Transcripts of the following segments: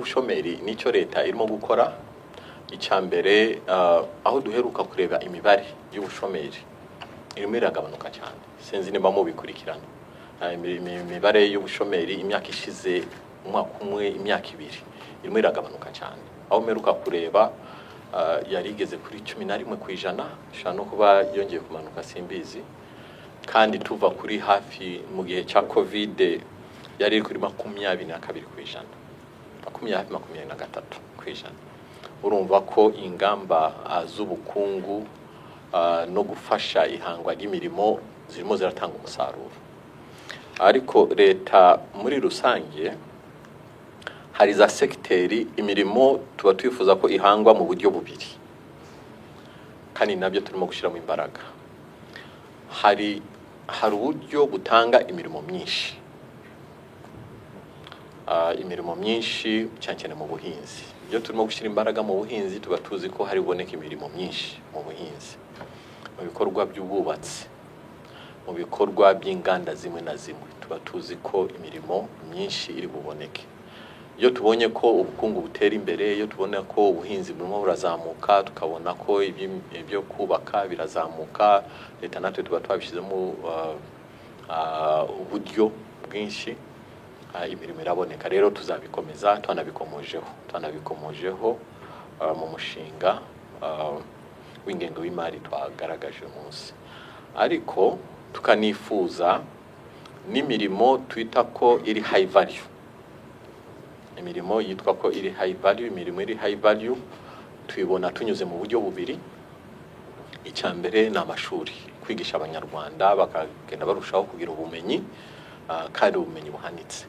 n'ubushomeri nicyo leta irimo gukora. Icyambere aho duheruka kureba imibare y'ubushomeri irimo iragabanuka cyane, sinzi niba mubikurikirana. Imibare y'ubushomeri imyaka ishize umwaka umwe imyaka ibiri irimo iragabanuka cyane. Aho meruka kureba yarigeze kuri 11%, shano no kuba yongeye kumanuka simbizi, kandi tuva kuri hafi mu gihe cya covid yari kuri 22%, 23%. Urumva ko ingamba z'ubukungu no gufasha ihangwa ry'imirimo zirimo ziratanga umusaruro. Ariko leta muri rusange hari za sekiteri imirimo tuba twifuza ko ihangwa mu buryo bubiri, kandi nabyo turimo gushyiramo imbaraga. Hari uburyo butanga imirimo myinshi, imirimo myinshi cyane mu buhinzi. Iyo turimo gushyira imbaraga mu buhinzi tuba tuzi ko hari buboneka imirimo myinshi mu buhinzi, mu bikorwa by'ubwubatsi, mu bikorwa by'inganda zimwe na zimwe tuba tuzi ko imirimo myinshi iri buboneke. Iyo tubonye ko ubukungu butera imbere, iyo tubona ko ubuhinzi burimo burazamuka, tukabona ko ibyo kubaka birazamuka, leta natwe tuba twabishyizemo uburyo bwinshi, imirimo iraboneka. Rero tuzabikomeza, twanabikomojeho mu mushinga w'ingengo y'imari twagaragaje umunsi. Ariko tukanifuza n'imirimo twita ko iri high value, imirimo yitwa ko iri high value. Imirimo iri high value tuyibona tunyuze mu buryo bubiri. Icyambere ni amashuri, kwigisha abanyarwanda bakagenda barushaho kugira ubumenyi, kandi ubumenyi buhanitse.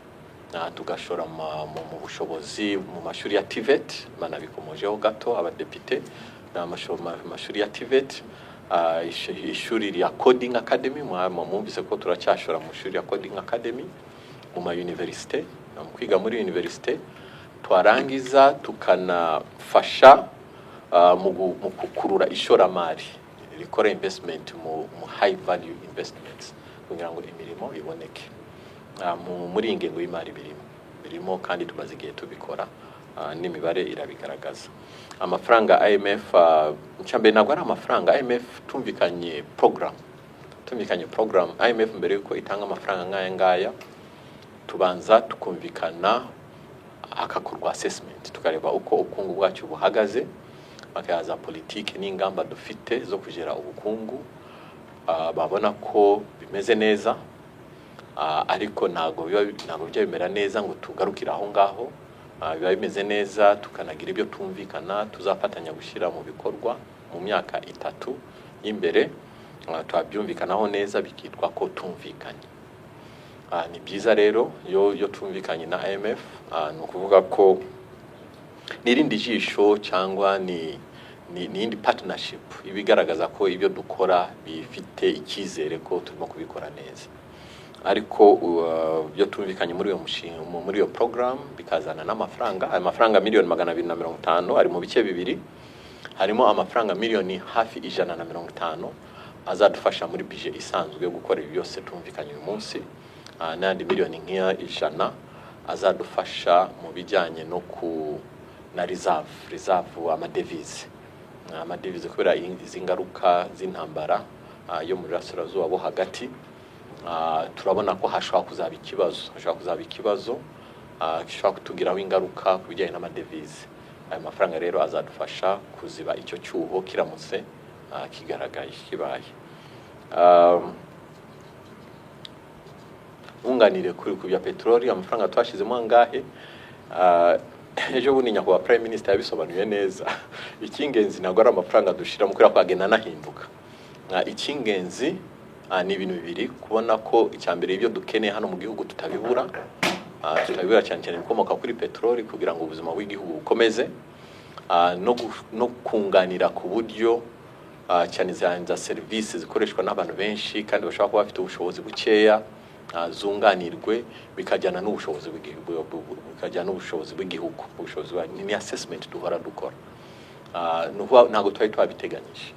Tugashora mu bushobozi mu mashuri ya TVET, banabikomojeho gato abadepite, amashuri ya TVET, ishuri rya coding academy, mwumvise ko turacyashora mu shuri ya coding academy mu ma university, kwiga muri university. Twarangiza tukanafasha mu gukurura ishoramari rikora investment mu high value investments, kugira ngo imirimo iboneke muri ingengo y'imari birimo, kandi tumaze igihe tubikora, n'imibare irabigaragaza. Amafaranga IMF cyambere ntabwo ari amafaranga IMF, tumvikanye program IMF mbere yuko itanga amafaranga ngaya tubanza tukumvikana, hakakorwa assessment, tukareba uko ubukungu bwacu buhagaze, bakayaza politiki n'ingamba dufite zo kugera ubukungu. Babona ko bimeze neza, ariko ntago byemera neza ngo tugarukira aho ngaho. Biba bimeze neza, tukanagira ibyo tumvikana tuzafatanya gushyira mu bikorwa mu myaka 3 imbere. Twabyumvikanaho neza bikitwa ko tumvikanye. Ni byiza rero yo tumvikanye na IMF, ni ukuvuga ko nirindi jisho cyangwa ni indi partnership ibigaragaza ko ibyo dukora bifite icyizere ko turimo kubikora neza. Ariko byo tumvikanye muri uyo mushinga, muri iyo program, bikazana n'amafaranga. Amafaranga $250 ari mu bice bibiri. Harimo amafaranga miliyoni hafi 150 azadufasha muri budget isanzwe yo gukora ibi byose tumvikanye uyu munsi, n'andi miliyoni nk'iya 100 azadufasha mu bijyanye no na reserve amadevize kubera izi ngaruka z'intambara yo muri Burasirazuba bo hagati. Turabona ko hashobora kuzaba ikibazo gishobora kutugiraho ingaruka ku bijyanye n'amadevize. Ayo mafaranga rero azadufasha kuziba icyo cyuho kiramutse kigaragaye kibaye. Unganire kuri ku bya petroli, amafaranga twashizemo angahe? Ejo bundi nyakubahwa Prime Minister yabisobanuye neza. Ikingenzi ntabwo ari amafaranga dushira mu kwira kwagenda nahinduka. Ikingenzi ni ibintu bibiri: kubona ko icyambere ibyo dukeneye hano mu gihugu tutabibura cyane bikomoka kuri petroli, kugira ngo ubuzima bw'igihugu bukomeze, no kunganira ku buryo cyane za services zikoreshwa n'abantu benshi kandi bashaka kuba bafite ubushobozi bukeya, zunganirwe bikajyana n'ubushobozi bw'igihugu. Ubushobozi ni assessment duhora dukora, ntabwo twari twabiteganyije.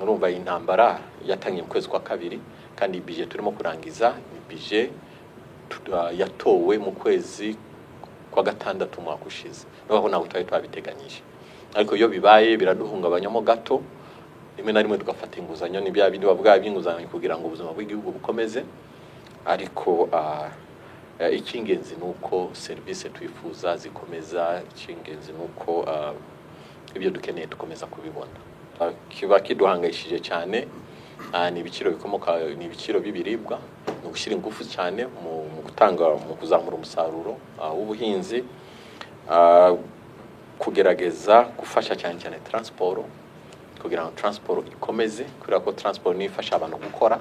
Urumva intambara yatangiye mu kwezi kwa kabiri, kandi budget turimo kurangiza ni budget yatowe mu kwezi kwa gatandatu umwaka ushize naho ntabwo twari twabiteganyije ariko iyo bibaye biraduhungabanyamo gato rimwe na rimwe tugafata inguzanyo ni bya bindi bavuga by'inguzanyo kugira ngo ubuzima bw'igihugu bukomeze ariko icy'ingenzi nuko service twifuza zikomeza icy'ingenzi nuko ibyo dukeneye dukomeza kubibona kiba kiduhangayishije cyane ni ibiciro bikomoka ni ibiciro b'ibiribwa no gushyira ingufu cyane mu gutanga mu kuzamura umusaruro w'ubuhinzi kugerageza gufasha cyane cyane transport kugira ngo transport ikomeze kubera ko transport ni ifasha abantu gukora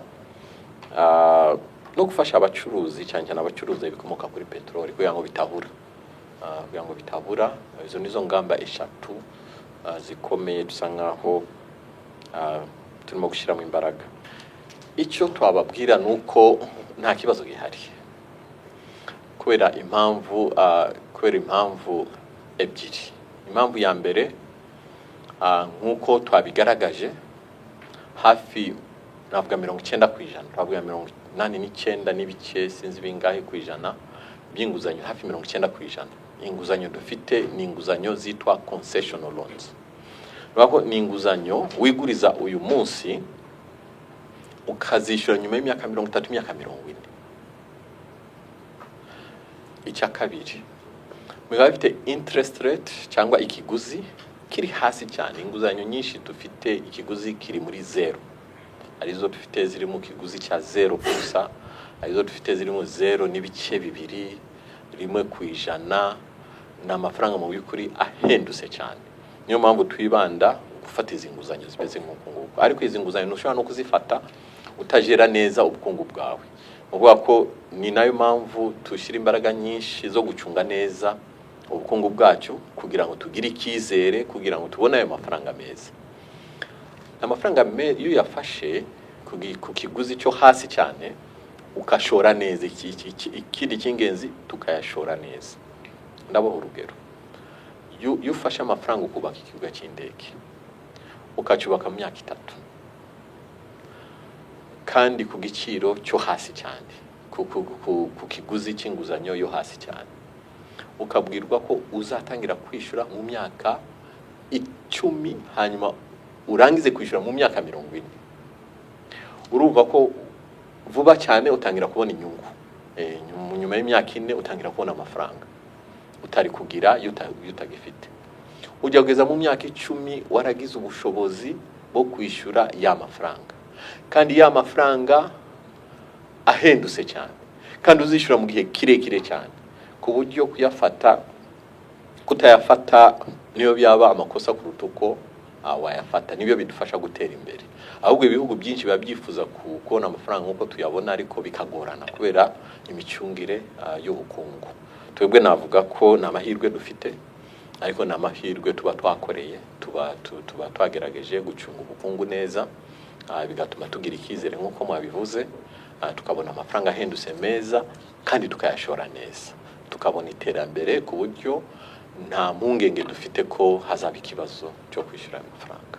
no gufasha abacuruzi cyane cyane abacuruzi bikomoka kuri petroli kugira ngo bitabura izo nizo ngamba eshatu zikomeye dusa nkaho turimo gushyiramo imbaraga icyo twababwira nuko nta kibazo gihari kubera impamvu ebyiri impamvu ya mbere nkuko twabigaragaje hafi navuga 90%, twavuga 89 n'ibice sinzi bingahe ku ijana by'inguzanyo hafi 90%. Inguzanyo dufite ni inguzanyo zitwa concessional loans. Rwako ni inguzanyo wiguriza uyu munsi ukazishyura nyuma y'imyaka 30 imyaka 40. Icya kabiri mwiba bifite interest rate cyangwa ikiguzi kiri hasi cyane. Inguzanyo nyinshi dufite ikiguzi kiri muri 0. Arizo dufite ziri mu kiguzi cya 0 gusa, arizo dufite ziri mu 0 n'ibice bibiri, rimwe ku ijana, n'amafaranga mu by'ukuri ahendutse cyane. Niyo mpamvu twibanda gufata izi nguzanyo zimeze nk'uko. Ariko izi nguzanyo ntushobora no kuzifata utajera neza ubukungu bwawe. Uvuga ko ni nayo mpamvu tushyira imbaraga nyinshi zo gucunga neza ubukungu bwacu kugira ngo tugire icyizere, kugira ngo tubone ayo mafaranga meza. Amafaranga iyo yafashe ku kiguzi cyo hasi cyane ukashora neza, ikindi cy'ingenzi tukayashora neza. Ndabaho urugero, iyo ufashe amafaranga ukubaka ikibuga cy'indege ukacyubaka mu myaka 3 kandi ku giciro cyo hasi cyane, ku kiguzi cy'inguzanyo yo hasi cyane, ukabwirwa ko uzatangira kwishyura mu myaka 10 hanyuma urangize kwishyura mu myaka 40, urumva ko vuba cyane utangira kubona inyungu. Nyuma y'imyaka 4 utangira kubona amafaranga utari kugira utagifite. Ujya kugeza mu myaka 10 waragize ubushobozi bwo kwishyura ya mafaranga, kandi ya mafaranga ahendutse cyane, kandi uzishyura mu gihe kirekire cyane, ku buryo kutayafata niyo byaba amakosa kuruta uko wayafata. Nibyo bidufasha gutera imbere. Ahubwo ibihugu byinshi biba byifuza kubona amafaranga nk'uko tuyabona, ariko bikagorana kubera imicungire y'ubukungu. Twebwe navuga ko nta mahirwe dufite, ariko nta mahirwe tuba twakoreye, tuba twagerageje gucunga ubukungu neza, bigatuma tugira icyizere nk'uko mwabivuze, tukabona amafaranga ahendutse meza kandi tukayashora neza, tukabona iterambere ku buryo nta mpungenge dufite ko hazaba ikibazo cyo kwishyura amafaranga.